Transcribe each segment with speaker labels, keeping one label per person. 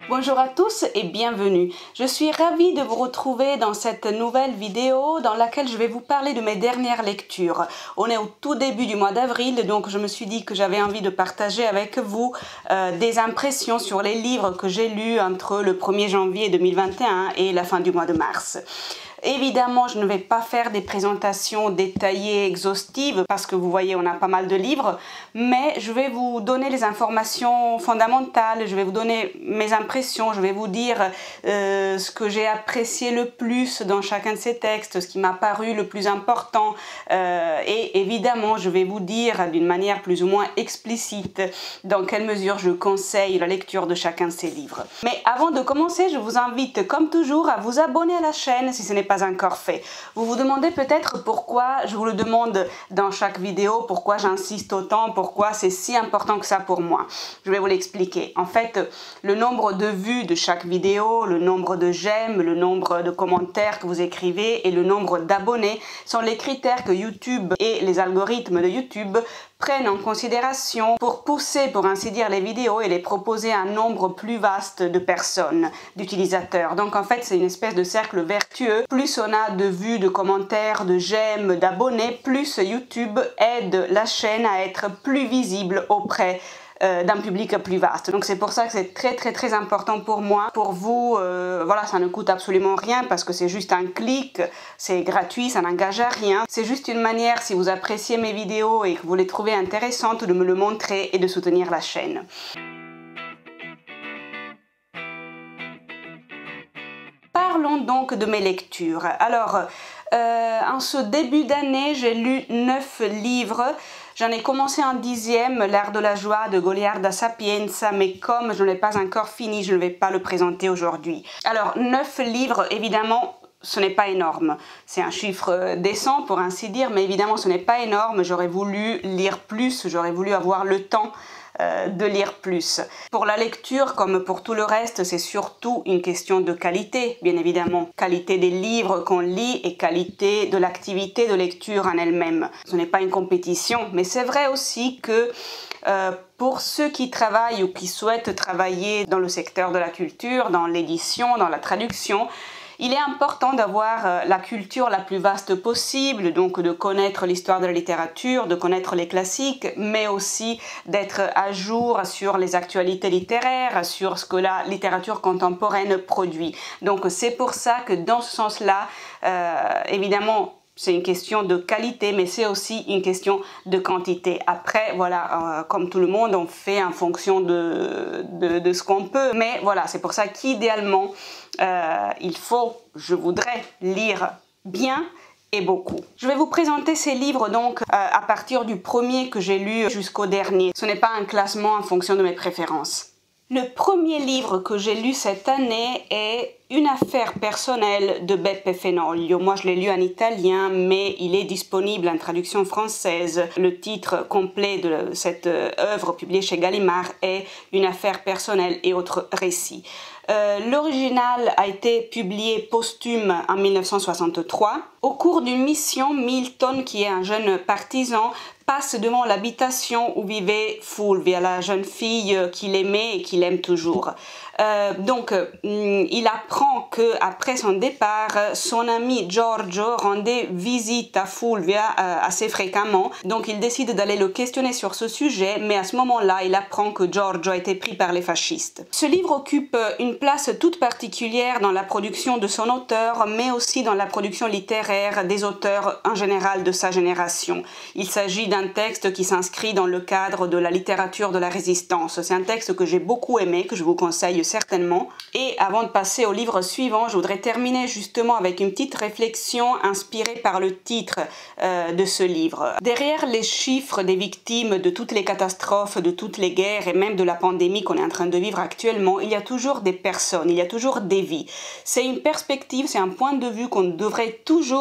Speaker 1: Bonjour à tous et bienvenue. Je suis ravie de vous retrouver dans cette nouvelle vidéo dans laquelle je vais vous parler de mes dernières lectures. On est au tout début du mois d'avril, donc je me suis dit que j'avais envie de partager avec vous des impressions sur les livres que j'ai lus entre le 1er janvier 2021 et la fin du mois de mars. Évidemment, je ne vais pas faire des présentations détaillées, exhaustives, parce que vous voyez, on a pas mal de livres, mais je vais vous donner les informations fondamentales, je vais vous donner mes impressions, je vais vous dire ce que j'ai apprécié le plus dans chacun de ces textes, ce qui m'a paru le plus important, et évidemment, je vais vous dire d'une manière plus ou moins explicite dans quelle mesure je conseille la lecture de chacun de ces livres. Mais avant de commencer, je vous invite, comme toujours, à vous abonner à la chaîne si ce n'est pas encore fait. Vous vous demandez peut-être pourquoi je vous le demande dans chaque vidéo, pourquoi j'insiste autant, pourquoi c'est si important que ça pour moi. Je vais vous l'expliquer. En fait, le nombre de vues de chaque vidéo, le nombre de j'aime, le nombre de commentaires que vous écrivez et le nombre d'abonnés sont les critères que YouTube et les algorithmes de YouTube prennent en considération pour pousser, pour ainsi dire, les vidéos et les proposer à un nombre plus vaste de personnes, d'utilisateurs. Donc en fait, c'est une espèce de cercle vertueux. Plus on a de vues, de commentaires, de j'aime, d'abonnés, plus YouTube aide la chaîne à être plus visible auprès d'un public plus vaste. Donc c'est pour ça que c'est très important pour moi. Pour vous, voilà, ça ne coûte absolument rien parce que c'est juste un clic, c'est gratuit, ça n'engage à rien. C'est juste une manière, si vous appréciez mes vidéos et que vous les trouvez intéressantes, de me le montrer et de soutenir la chaîne. Parlons donc de mes lectures. Alors, en ce début d'année, j'ai lu 9 livres. J'en ai commencé un 10e, L'art de la joie de Goliarda Sapienza, mais comme je ne l'ai pas encore fini, je ne vais pas le présenter aujourd'hui. Alors, 9 livres, évidemment, ce n'est pas énorme. C'est un chiffre décent, pour ainsi dire, mais évidemment, ce n'est pas énorme. J'aurais voulu lire plus, j'aurais voulu avoir le temps de lire plus. Pour la lecture, comme pour tout le reste, c'est surtout une question de qualité, bien évidemment. Qualité des livres qu'on lit et qualité de l'activité de lecture en elle-même. Ce n'est pas une compétition, mais c'est vrai aussi que pour ceux qui travaillent ou qui souhaitent travailler dans le secteur de la culture, dans l'édition, dans la traduction, il est important d'avoir la culture la plus vaste possible, donc de connaître l'histoire de la littérature, de connaître les classiques, mais aussi d'être à jour sur les actualités littéraires, sur ce que la littérature contemporaine produit. Donc c'est pour ça que dans ce sens-là, évidemment, c'est une question de qualité, mais c'est aussi une question de quantité. Après, voilà, comme tout le monde, on fait en fonction de ce qu'on peut. Mais voilà, c'est pour ça qu'idéalement, je voudrais lire bien et beaucoup. Je vais vous présenter ces livres donc à partir du premier que j'ai lu jusqu'au dernier. Ce n'est pas un classement en fonction de mes préférences. Le premier livre que j'ai lu cette année est Une affaire personnelle de Beppe Fenoglio. Moi, je l'ai lu en italien, mais il est disponible en traduction française. Le titre complet de cette œuvre publiée chez Gallimard est Une affaire personnelle et autres récits. L'original a été publié posthume en 1963. Au cours d'une mission, Milton, qui est un jeune partisan, passe devant l'habitation où vivait Fulvia, la jeune fille qu'il aimait et qu'il aime toujours. Il apprend que après son départ, son ami Giorgio rendait visite à Fulvia assez fréquemment. Donc il décide d'aller le questionner sur ce sujet, mais à ce moment-là, il apprend que Giorgio a été pris par les fascistes. Ce livre occupe une place toute particulière dans la production de son auteur, mais aussi dans la production littéraire des auteurs en général de sa génération. Il s'agit d'un texte qui s'inscrit dans le cadre de la littérature de la résistance. C'est un texte que j'ai beaucoup aimé, que je vous conseille certainement. Et avant de passer au livre suivant, je voudrais terminer justement avec une petite réflexion inspirée par le titre de ce livre. Derrière les chiffres des victimes de toutes les catastrophes, de toutes les guerres et même de la pandémie qu'on est en train de vivre actuellement, il y a toujours des personnes, il y a toujours des vies. C'est une perspective, c'est un point de vue qu'on devrait toujours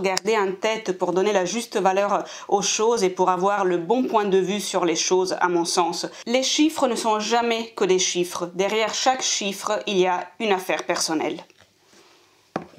Speaker 1: garder en tête pour donner la juste valeur aux choses et pour avoir le bon point de vue sur les choses, à mon sens. Les chiffres ne sont jamais que des chiffres. Derrière chaque chiffre, il y a une affaire personnelle.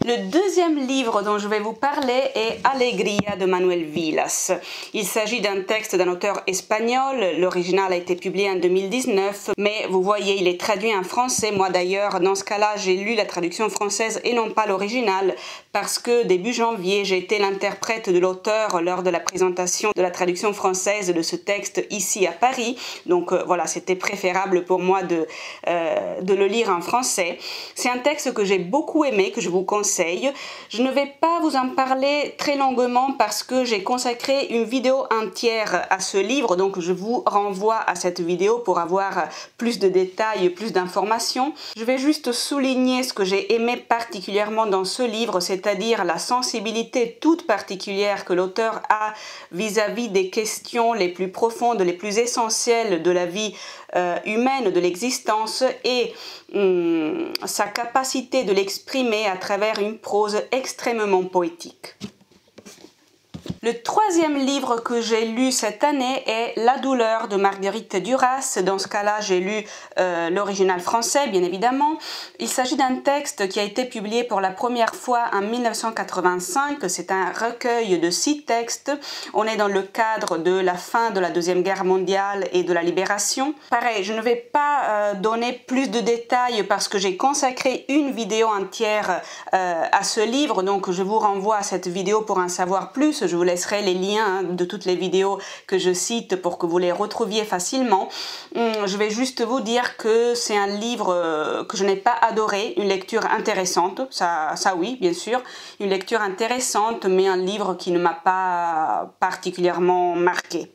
Speaker 1: Le deuxième livre dont je vais vous parler est Alegría de Manuel Vilas. Il s'agit d'un texte d'un auteur espagnol. L'original a été publié en 2019, mais vous voyez, il est traduit en français. Moi d'ailleurs, dans ce cas-là, j'ai lu la traduction française et non pas l'original, parce que début janvier, j'ai été l'interprète de l'auteur lors de la présentation de la traduction française de ce texte ici à Paris. Donc voilà, c'était préférable pour moi de le lire en français. C'est un texte que j'ai beaucoup aimé, que je vous conseille. Je ne vais pas vous en parler très longuement parce que j'ai consacré une vidéo entière à ce livre, donc je vous renvoie à cette vidéo pour avoir plus de détails, plus d'informations. Je vais juste souligner ce que j'ai aimé particulièrement dans ce livre, c'est-à-dire la sensibilité toute particulière que l'auteur a vis-à-vis des questions les plus profondes, les plus essentielles de la vie humaine, de l'existence, et sa capacité de l'exprimer à travers une prose extrêmement poétique. Le troisième livre que j'ai lu cette année est La douleur de Marguerite Duras. Dans ce cas-là, j'ai lu l'original français, bien évidemment. Il s'agit d'un texte qui a été publié pour la première fois en 1985. C'est un recueil de 6 textes. On est dans le cadre de la fin de la Deuxième Guerre mondiale et de la Libération. Pareil, je ne vais pas donner plus de détails parce que j'ai consacré une vidéo entière à ce livre. Donc, je vous renvoie à cette vidéo pour en savoir plus. Je vous laisserai les liens de toutes les vidéos que je cite pour que vous les retrouviez facilement. Je vais juste vous dire que c'est un livre que je n'ai pas adoré, une lecture intéressante, ça oui, bien sûr, une lecture intéressante, mais un livre qui ne m'a pas particulièrement marqué.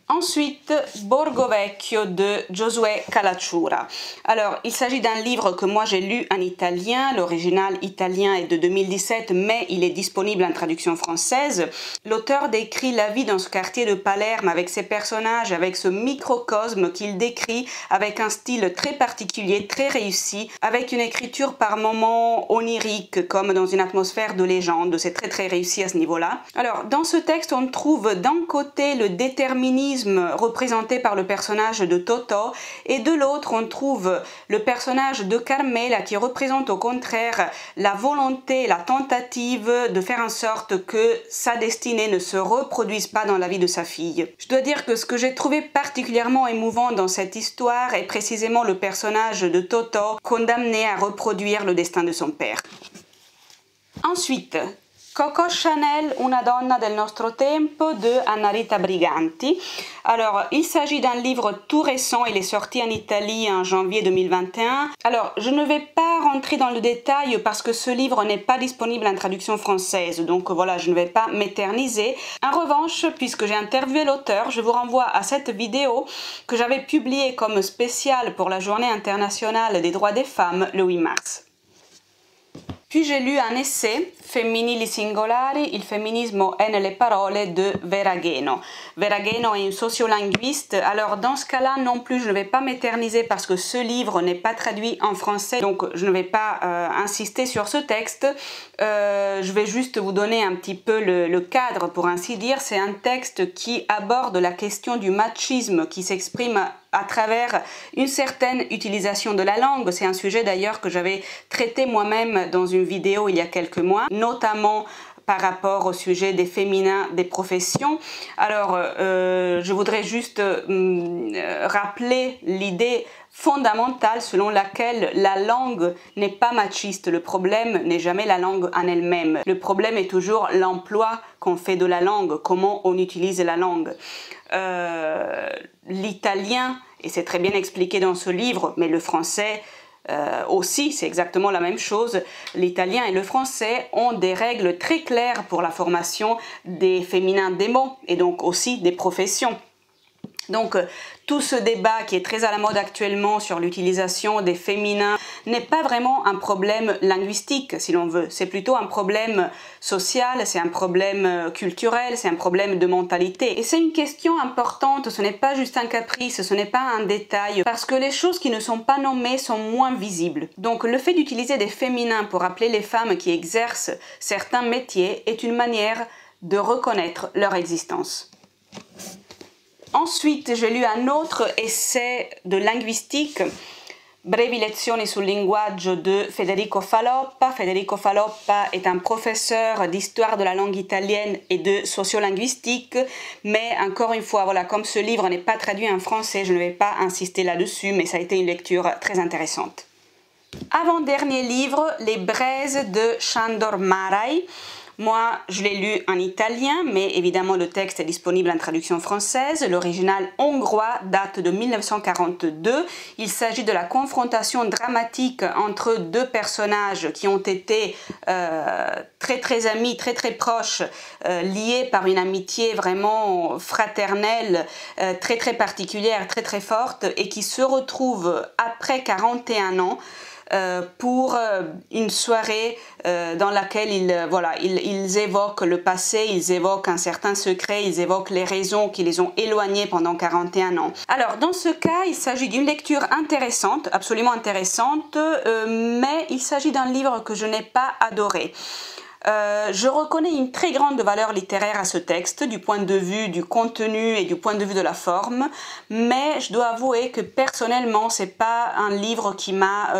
Speaker 1: Ensuite, Borgo Vecchio de Giosuè Calacciura. Alors, il s'agit d'un livre que moi j'ai lu en italien. L'original italien est de 2017, mais il est disponible en traduction française. L'auteur décrit la vie dans ce quartier de Palerme avec ses personnages, avec ce microcosme qu'il décrit avec un style très particulier, très réussi, avec une écriture par moments onirique, comme dans une atmosphère de légende. C'est très réussi à ce niveau-là. Alors, dans ce texte, on trouve d'un côté le déterminisme représenté par le personnage de Toto, et de l'autre on trouve le personnage de Carmela qui représente au contraire la volonté, la tentative de faire en sorte que sa destinée ne se reproduise pas dans la vie de sa fille. Je dois dire que ce que j'ai trouvé particulièrement émouvant dans cette histoire est précisément le personnage de Toto condamné à reproduire le destin de son père. Ensuite, Coco Chanel, una donna del nostro tempo de Anna Rita Briganti. Alors, il s'agit d'un livre tout récent, il est sorti en Italie en janvier 2021. Alors, je ne vais pas rentrer dans le détail parce que ce livre n'est pas disponible en traduction française, donc voilà, je ne vais pas m'éterniser. En revanche, puisque j'ai interviewé l'auteur, je vous renvoie à cette vidéo que j'avais publiée comme spéciale pour la Journée internationale des droits des femmes le 8 mars. Puis j'ai lu un essai, Femminili singolari, il femminismo è nelle parole de Vera Gueno. Vera Gueno est une sociolinguiste, alors dans ce cas-là non plus je ne vais pas m'éterniser parce que ce livre n'est pas traduit en français, donc je ne vais pas insister sur ce texte. Je vais juste vous donner un petit peu le cadre pour ainsi dire. C'est un texte qui aborde la question du machisme qui s'exprime à travers une certaine utilisation de la langue. C'est un sujet d'ailleurs que j'avais traité moi-même dans une vidéo il y a quelques mois, notamment par rapport au sujet des féminins des professions. Alors, je voudrais juste rappeler l'idée fondamentale selon laquelle la langue n'est pas machiste. Le problème n'est jamais la langue en elle-même. Le problème est toujours l'emploi qu'on fait de la langue, comment on utilise la langue. L'italien, et c'est très bien expliqué dans ce livre, mais le français aussi, c'est exactement la même chose. L'italien et le français ont des règles très claires pour la formation des féminins des mots et donc aussi des professions. Donc tout ce débat qui est très à la mode actuellement sur l'utilisation des féminins n'est pas vraiment un problème linguistique si l'on veut, c'est plutôt un problème social, c'est un problème culturel, c'est un problème de mentalité. Et c'est une question importante, ce n'est pas juste un caprice, ce n'est pas un détail, parce que les choses qui ne sont pas nommées sont moins visibles. Donc le fait d'utiliser des féminins pour appeler les femmes qui exercent certains métiers est une manière de reconnaître leur existence. Ensuite, j'ai lu un autre essai de linguistique Brevi lezioni sul linguaggio de Federico Faloppa. Federico Faloppa est un professeur d'histoire de la langue italienne et de sociolinguistique, mais encore une fois, voilà, comme ce livre n'est pas traduit en français, je ne vais pas insister là-dessus, mais ça a été une lecture très intéressante. Avant-dernier livre, Les braises de Sándor Márai. Moi, je l'ai lu en italien, mais évidemment le texte est disponible en traduction française. L'original hongrois date de 1942. Il s'agit de la confrontation dramatique entre deux personnages qui ont été très amis, très proches, liés par une amitié vraiment fraternelle, très particulière, très forte, et qui se retrouvent après 41 ans pour une soirée dans laquelle ils évoquent le passé, ils évoquent un certain secret, ils évoquent les raisons qui les ont éloignés pendant 41 ans. Alors dans ce cas, il s'agit d'une lecture intéressante, absolument intéressante, mais il s'agit d'un livre que je n'ai pas adoré. Je reconnais une très grande valeur littéraire à ce texte du point de vue du contenu et du point de vue de la forme, mais je dois avouer que personnellement c'est pas un livre qui m'a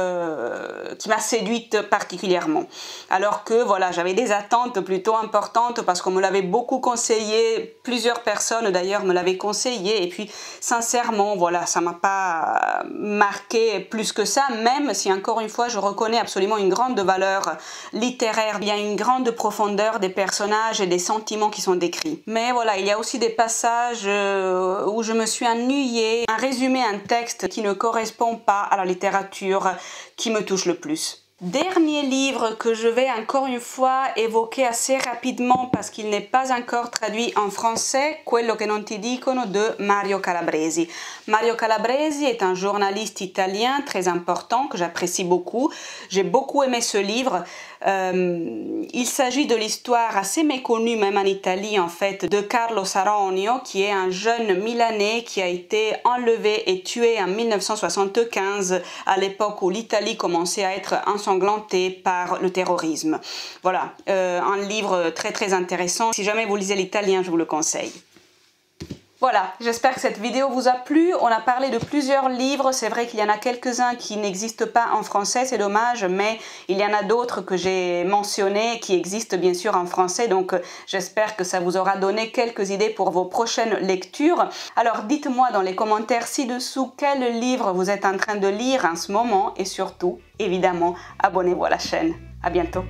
Speaker 1: séduite particulièrement. Alors que voilà, j'avais des attentes plutôt importantes parce qu'on me l'avait beaucoup conseillé, plusieurs personnes d'ailleurs me l'avaient conseillé, et puis sincèrement voilà, ça m'a pas marqué plus que ça, même si encore une fois je reconnais absolument une grande valeur littéraire. Il y a une grande profondeur des personnages et des sentiments qui sont décrits. Mais voilà, il y a aussi des passages où je me suis ennuyée. Un résumé, un texte qui ne correspond pas à la littérature qui me touche le plus. Dernier livre que je vais encore une fois évoquer assez rapidement parce qu'il n'est pas encore traduit en français, Quello che non ti dicono de Mario Calabresi. Mario Calabresi est un journaliste italien très important que j'apprécie beaucoup. J'ai beaucoup aimé ce livre. Il s'agit de l'histoire assez méconnue même en Italie en fait de Carlo Saronio, qui est un jeune Milanais qui a été enlevé et tué en 1975 à l'époque où l'Italie commençait à être ensanglantée par le terrorisme. Voilà, un livre très intéressant. Si jamais vous lisez l'italien, je vous le conseille. Voilà, j'espère que cette vidéo vous a plu. On a parlé de plusieurs livres. C'est vrai qu'il y en a quelques-uns qui n'existent pas en français, c'est dommage, mais il y en a d'autres que j'ai mentionnés qui existent bien sûr en français. Donc j'espère que ça vous aura donné quelques idées pour vos prochaines lectures. Alors dites-moi dans les commentaires ci-dessous quel livre vous êtes en train de lire en ce moment et surtout, évidemment, abonnez-vous à la chaîne. À bientôt.